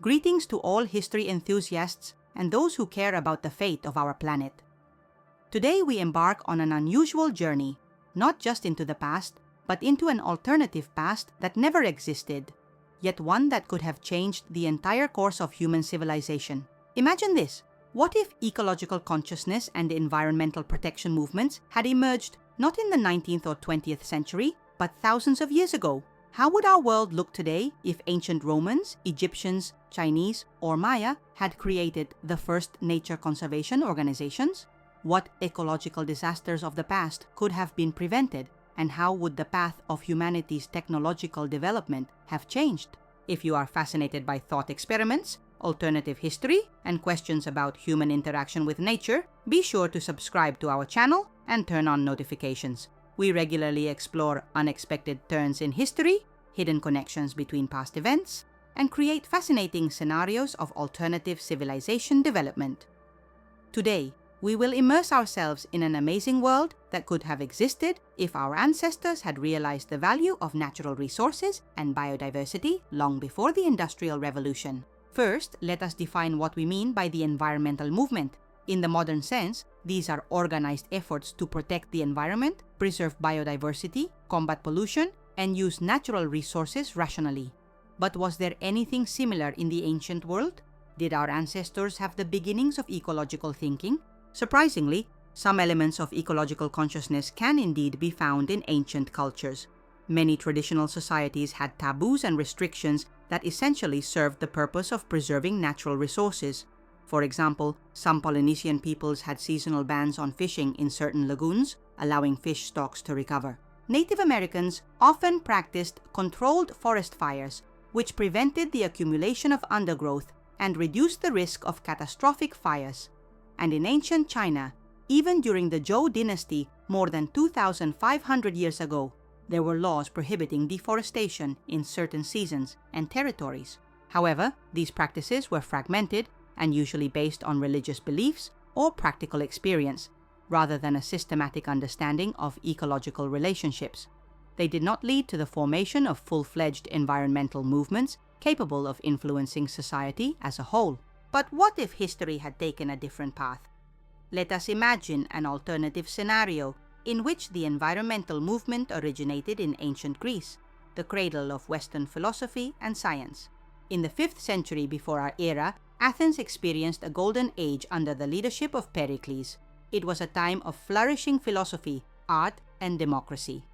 Greetings to all history enthusiasts and those who care about the fate of our planet. Today we embark on an unusual journey, not just into the past, but into an alternative past that never existed, yet one that could have changed the entire course of human civilization. Imagine this. What if ecological consciousness and environmental protection movements had emerged not in the 19th or 20th century, but thousands of years ago? How would our world look today if ancient Romans, Egyptians, Chinese, or Maya had created the first nature conservation organizations? What ecological disasters of the past could have been prevented, and how would the path of humanity's technological development have changed? If you are fascinated by thought experiments, alternative history, and questions about human interaction with nature, be sure to subscribe to our channel and turn on notifications. We regularly explore unexpected turns in history, hidden connections between past events, and create fascinating scenarios of alternative civilization development. Today, we will immerse ourselves in an amazing world that could have existed if our ancestors had realized the value of natural resources and biodiversity long before the Industrial Revolution. First, let us define what we mean by the environmental movement. In the modern sense, these are organized efforts to protect the environment, preserve biodiversity, combat pollution, and use natural resources rationally. But was there anything similar in the ancient world? Did our ancestors have the beginnings of ecological thinking? Surprisingly, some elements of ecological consciousness can indeed be found in ancient cultures. Many traditional societies had taboos and restrictions that essentially served the purpose of preserving natural resources. For example, some Polynesian peoples had seasonal bans on fishing in certain lagoons, allowing fish stocks to recover. Native Americans often practiced controlled forest fires, which prevented the accumulation of undergrowth and reduced the risk of catastrophic fires. And in ancient China, even during the Zhou dynasty more than 2,500 years ago, there were laws prohibiting deforestation in certain seasons and territories. However, these practices were fragmented and usually based on religious beliefs or practical experience, rather than a systematic understanding of ecological relationships. They did not lead to the formation of full-fledged environmental movements capable of influencing society as a whole. But what if history had taken a different path? Let us imagine an alternative scenario in which the environmental movement originated in ancient Greece, the cradle of Western philosophy and science. In the 5th century before our era, Athens experienced a golden age under the leadership of Pericles. It was a time of flourishing philosophy, art, and democracy.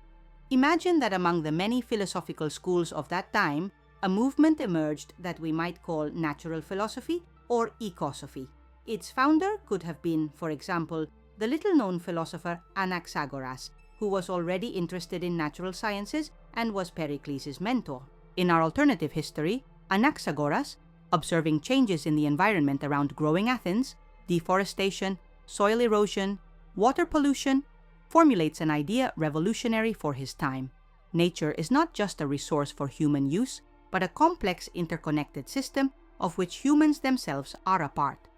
Imagine that among the many philosophical schools of that time, a movement emerged that we might call natural philosophy or ecosophy. Its founder could have been, for example, the little-known philosopher Anaxagoras, who was already interested in natural sciences and was Pericles' mentor. In our alternative history, Anaxagoras, observing changes in the environment around growing Athens, deforestation, soil erosion, water pollution, formulates an idea revolutionary for his time. Nature is not just a resource for human use, but a complex interconnected system of which humans themselves are a part.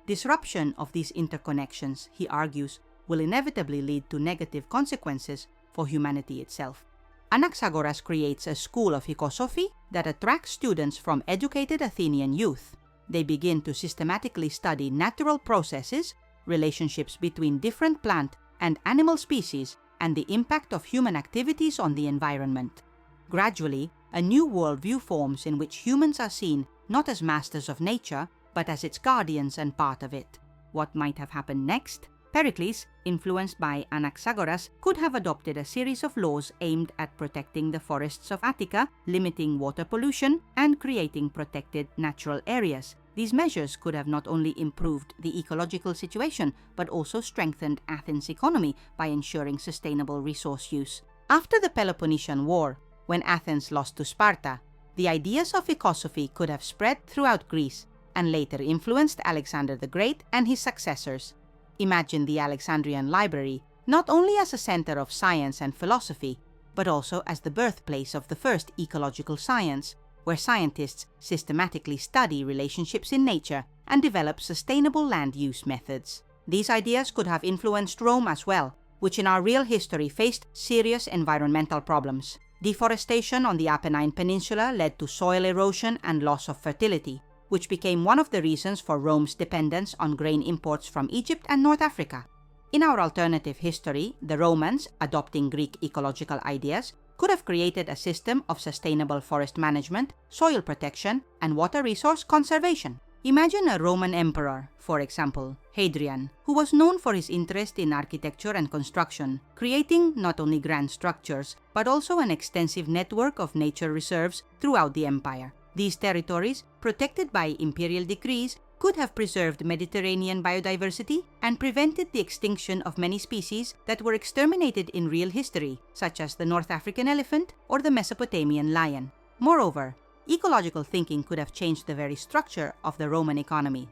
Disruption of these interconnections, he argues, will inevitably lead to negative consequences for humanity itself. Anaxagoras creates a school of ecosophy that attracts students from educated Athenian youth. They begin to systematically study natural processes, relationships between different plant and animal species, and the impact of human activities on the environment. Gradually, a new worldview forms in which humans are seen not as masters of nature, but as its guardians and part of it. What might have happened next? Pericles, influenced by Anaxagoras, could have adopted a series of laws aimed at protecting the forests of Attica, limiting water pollution, and creating protected natural areas. These measures could have not only improved the ecological situation, but also strengthened Athens' economy by ensuring sustainable resource use. After the Peloponnesian War, when Athens lost to Sparta, the ideas of ecosophy could have spread throughout Greece and later influenced Alexander the Great and his successors. Imagine the Alexandrian Library not only as a center of science and philosophy, but also as the birthplace of the first ecological science, where scientists systematically study relationships in nature and develop sustainable land use methods. These ideas could have influenced Rome as well, which in our real history faced serious environmental problems. Deforestation on the Apennine Peninsula led to soil erosion and loss of fertility. which became one of the reasons for Rome's dependence on grain imports from Egypt and North Africa. In our alternative history, the Romans, adopting Greek ecological ideas, could have created a system of sustainable forest management, soil protection, and water resource conservation. Imagine a Roman emperor, for example, Hadrian, who was known for his interest in architecture and construction, creating not only grand structures, but also an extensive network of nature reserves throughout the empire. These territories, protected by imperial decrees, could have preserved Mediterranean biodiversity and prevented the extinction of many species that were exterminated in real history, such as the North African elephant or the Mesopotamian lion. Moreover, ecological thinking could have changed the very structure of the Roman economy.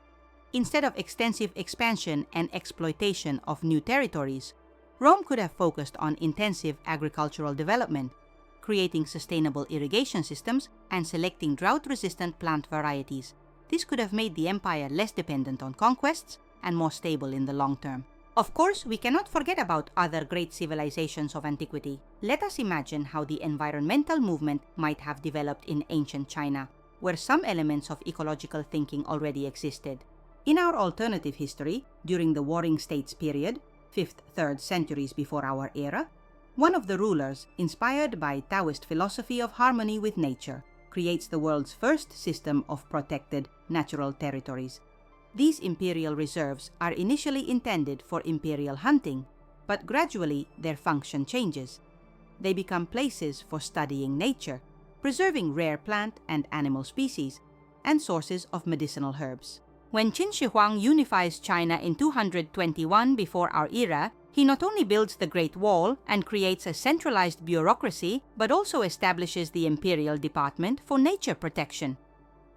Instead of extensive expansion and exploitation of new territories, Rome could have focused on intensive agricultural development, creating sustainable irrigation systems and selecting drought-resistant plant varieties. This could have made the empire less dependent on conquests and more stable in the long term. Of course, we cannot forget about other great civilizations of antiquity. Let us imagine how the environmental movement might have developed in ancient China, where some elements of ecological thinking already existed. In our alternative history, during the Warring States period, 5th, 3rd centuries before our era, one of the rulers, inspired by Taoist philosophy of harmony with nature, creates the world's first system of protected natural territories. These imperial reserves are initially intended for imperial hunting, but gradually their function changes. They become places for studying nature, preserving rare plant and animal species, and sources of medicinal herbs. When Qin Shi Huang unifies China in 221 before our era, he not only builds the Great Wall and creates a centralized bureaucracy, but also establishes the Imperial Department for Nature Protection.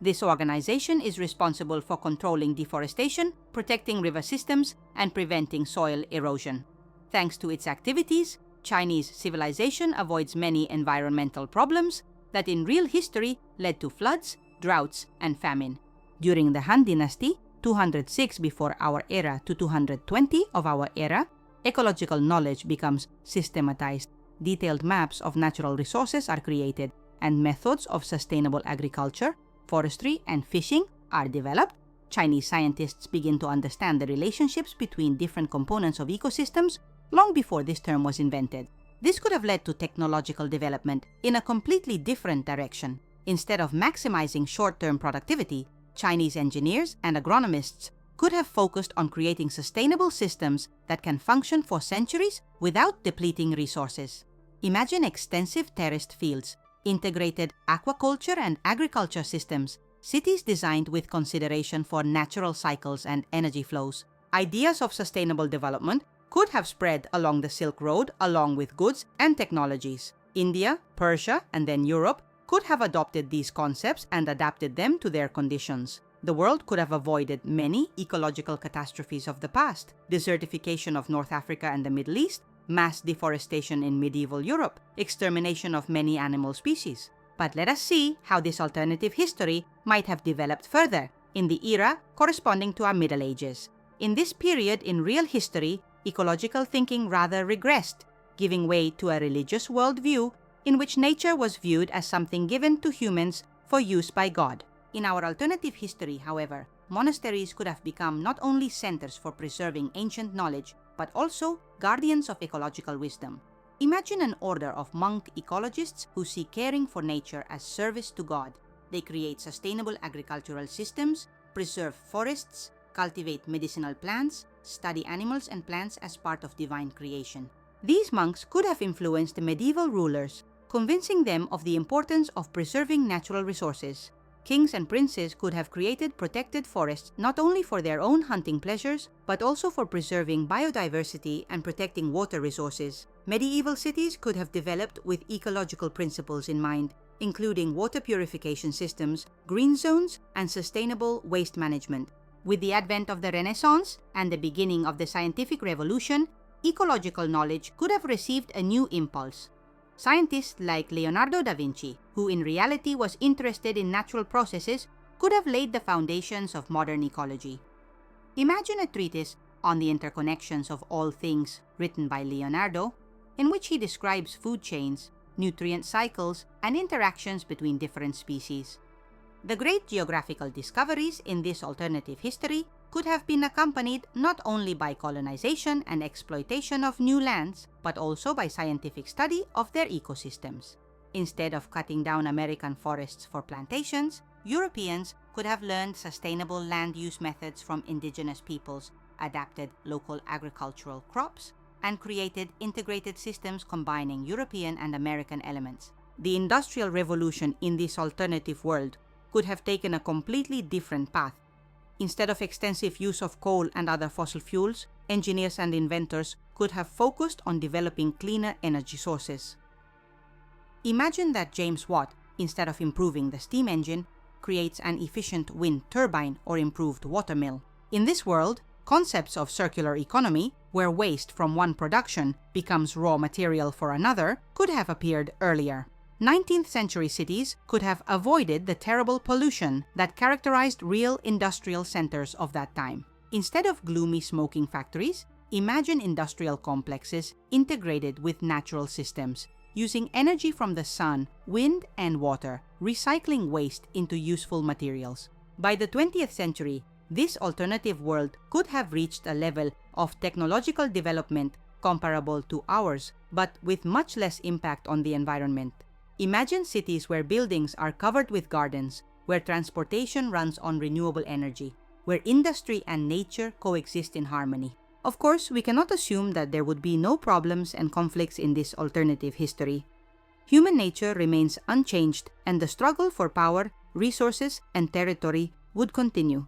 This organization is responsible for controlling deforestation, protecting river systems, and preventing soil erosion. Thanks to its activities, Chinese civilization avoids many environmental problems that in real history led to floods, droughts, and famine. During the Han Dynasty, 206 before our era to 220 of our era, ecological knowledge becomes systematized. Detailed maps of natural resources are created, and methods of sustainable agriculture, forestry, and fishing are developed. Chinese scientists begin to understand the relationships between different components of ecosystems long before this term was invented. This could have led to technological development in a completely different direction. Instead of maximizing short-term productivity, Chinese engineers and agronomists could have focused on creating sustainable systems that can function for centuries without depleting resources. Imagine extensive terraced fields, integrated aquaculture and agriculture systems, cities designed with consideration for natural cycles and energy flows. Ideas of sustainable development could have spread along the Silk Road along with goods and technologies. India, Persia, and then Europe could have adopted these concepts and adapted them to their conditions. The world could have avoided many ecological catastrophes of the past: desertification of North Africa and the Middle East, mass deforestation in medieval Europe, extermination of many animal species. But let us see how this alternative history might have developed further in the era corresponding to our Middle Ages. In this period in real history, ecological thinking rather regressed, giving way to a religious worldview in which nature was viewed as something given to humans for use by God. In our alternative history, however, monasteries could have become not only centers for preserving ancient knowledge, but also guardians of ecological wisdom. Imagine an order of monk ecologists who see caring for nature as service to God. They create sustainable agricultural systems, preserve forests, cultivate medicinal plants, study animals and plants as part of divine creation. These monks could have influenced medieval rulers, convincing them of the importance of preserving natural resources. Kings and princes could have created protected forests not only for their own hunting pleasures, but also for preserving biodiversity and protecting water resources. Medieval cities could have developed with ecological principles in mind, including water purification systems, green zones, and sustainable waste management. With the advent of the Renaissance and the beginning of the scientific revolution, ecological knowledge could have received a new impulse. Scientists like Leonardo da Vinci, who in reality was interested in natural processes, could have laid the foundations of modern ecology. Imagine a treatise on the interconnections of all things written by Leonardo, in which he describes food chains, nutrient cycles, and interactions between different species. The great geographical discoveries in this alternative history could have been accompanied not only by colonization and exploitation of new lands, but also by scientific study of their ecosystems. Instead of cutting down American forests for plantations, Europeans could have learned sustainable land use methods from indigenous peoples, adapted local agricultural crops, and created integrated systems combining European and American elements. The Industrial Revolution in this alternative world could have taken a completely different path. Instead of extensive use of coal and other fossil fuels, engineers and inventors could have focused on developing cleaner energy sources. Imagine that James Watt, instead of improving the steam engine, creates an efficient wind turbine or improved water mill. In this world, concepts of circular economy, where waste from one production becomes raw material for another, could have appeared earlier. 19th century cities could have avoided the terrible pollution that characterized real industrial centers of that time. Instead of gloomy smoking factories, imagine industrial complexes integrated with natural systems, using energy from the sun, wind, and water, recycling waste into useful materials. By the 20th century, this alternative world could have reached a level of technological development comparable to ours, but with much less impact on the environment. Imagine cities where buildings are covered with gardens, where transportation runs on renewable energy, where industry and nature coexist in harmony. Of course, we cannot assume that there would be no problems and conflicts in this alternative history. Human nature remains unchanged, and the struggle for power, resources, and territory would continue.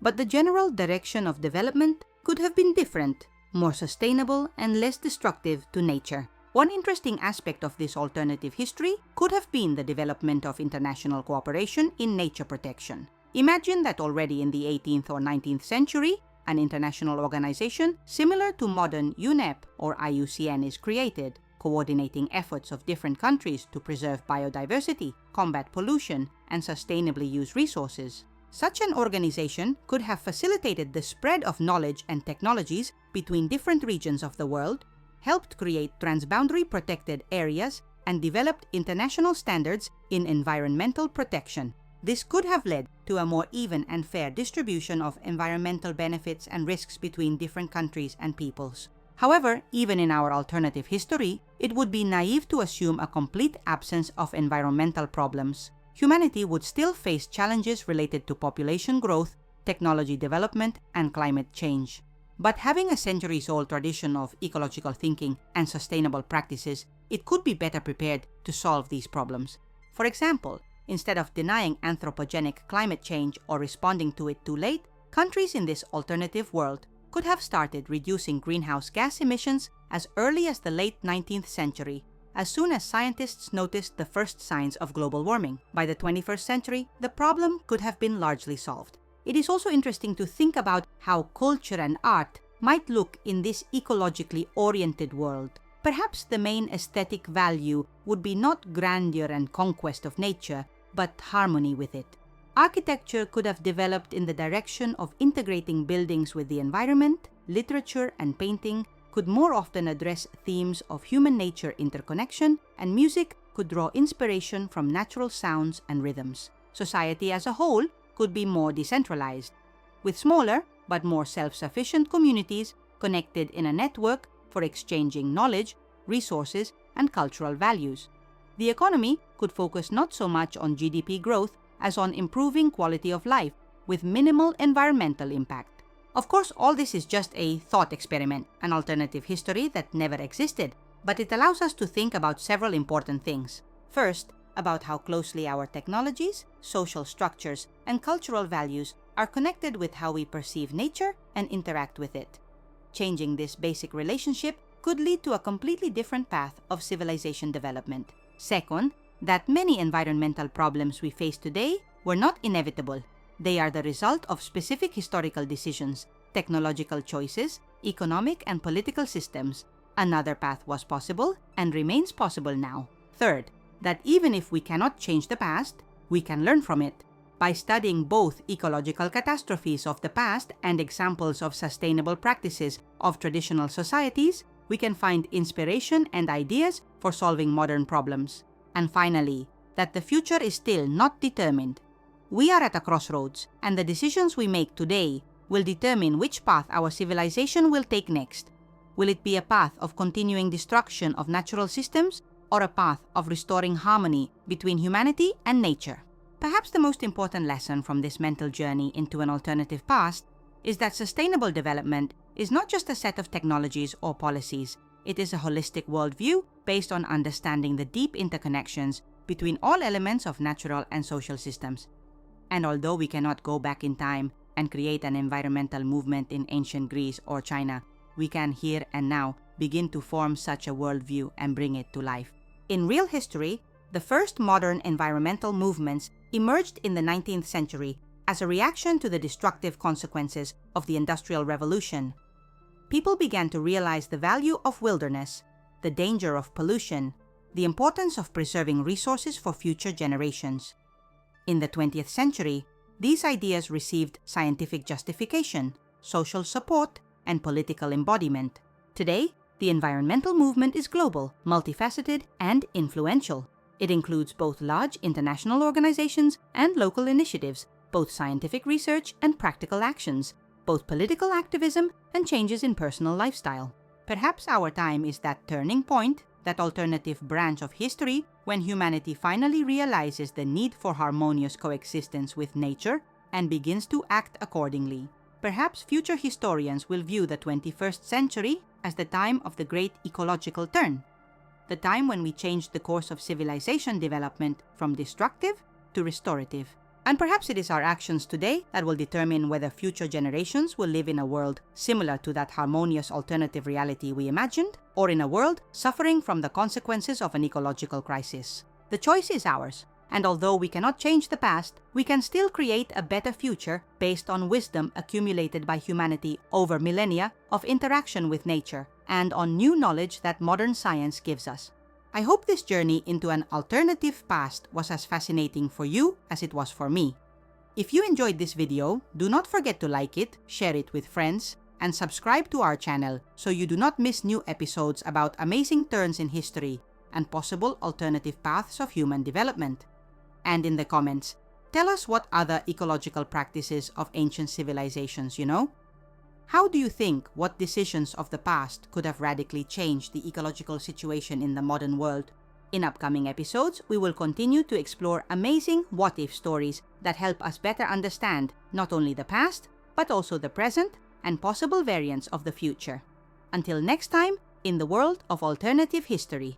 But the general direction of development could have been different, more sustainable, and less destructive to nature. One interesting aspect of this alternative history could have been the development of international cooperation in nature protection. Imagine that already in the 18th or 19th century, an international organization similar to modern UNEP or IUCN is created, coordinating efforts of different countries to preserve biodiversity, combat pollution, and sustainably use resources. Such an organization could have facilitated the spread of knowledge and technologies between different regions of the world, helped create transboundary protected areas, and developed international standards in environmental protection. This could have led to a more even and fair distribution of environmental benefits and risks between different countries and peoples. However, even in our alternative history, it would be naive to assume a complete absence of environmental problems. Humanity would still face challenges related to population growth, technology development, and climate change. But having a centuries-old tradition of ecological thinking and sustainable practices, it could be better prepared to solve these problems. For example, instead of denying anthropogenic climate change or responding to it too late, countries in this alternative world could have started reducing greenhouse gas emissions as early as the late 19th century, as soon as scientists noticed the first signs of global warming. By the 21st century, the problem could have been largely solved. It is also interesting to think about how culture and art might look in this ecologically oriented world. Perhaps the main aesthetic value would be not grandeur and conquest of nature, but harmony with it. Architecture could have developed in the direction of integrating buildings with the environment. Literature and painting could more often address themes of human-nature interconnection, and music could draw inspiration from natural sounds and rhythms. Society as a whole could be more decentralized, with smaller but more self-sufficient communities connected in a network for exchanging knowledge, resources, and cultural values. The economy could focus not so much on GDP growth as on improving quality of life with minimal environmental impact. Of course, all this is just a thought experiment, an alternative history that never existed, but it allows us to think about several important things. First, about how closely our technologies, social structures, and cultural values are connected with how we perceive nature and interact with it. Changing this basic relationship could lead to a completely different path of civilization development. Second, that many environmental problems we face today were not inevitable. They are the result of specific historical decisions, technological choices, economic and political systems. Another path was possible and remains possible now. Third, that even if we cannot change the past, we can learn from it. By studying both ecological catastrophes of the past and examples of sustainable practices of traditional societies, we can find inspiration and ideas for solving modern problems. And finally, that the future is still not determined. We are at a crossroads, and the decisions we make today will determine which path our civilization will take next. Will it be a path of continuing destruction of natural systems, or a path of restoring harmony between humanity and nature? Perhaps the most important lesson from this mental journey into an alternative past is that sustainable development is not just a set of technologies or policies. It is a holistic worldview based on understanding the deep interconnections between all elements of natural and social systems. And although we cannot go back in time and create an environmental movement in ancient Greece or China, we can here and now begin to form such a worldview and bring it to life. In real history, the first modern environmental movements emerged in the 19th century as a reaction to the destructive consequences of the Industrial Revolution. People began to realize the value of wilderness, the danger of pollution, the importance of preserving resources for future generations. In the 20th century, these ideas received scientific justification, social support, and political embodiment. Today, the environmental movement is global, multifaceted, and influential. It includes both large international organizations and local initiatives, both scientific research and practical actions, both political activism and changes in personal lifestyle. Perhaps our time is that turning point, that alternative branch of history when humanity finally realizes the need for harmonious coexistence with nature and begins to act accordingly. Perhaps future historians will view the 21st century as the time of the great ecological turn, the time when we changed the course of civilization development from destructive to restorative. And perhaps it is our actions today that will determine whether future generations will live in a world similar to that harmonious alternative reality we imagined, or in a world suffering from the consequences of an ecological crisis. The choice is ours, and although we cannot change the past, we can still create a better future based on wisdom accumulated by humanity over millennia of interaction with nature, and on new knowledge that modern science gives us. I hope this journey into an alternative past was as fascinating for you as it was for me. If you enjoyed this video, do not forget to like it, share it with friends, and subscribe to our channel so you do not miss new episodes about amazing turns in history and possible alternative paths of human development. And in the comments, tell us what other ecological practices of ancient civilizations you know. How do you think what decisions of the past could have radically changed the ecological situation in the modern world? In upcoming episodes, we will continue to explore amazing what-if stories that help us better understand not only the past, but also the present and possible variants of the future. Until next time, in the world of alternative history.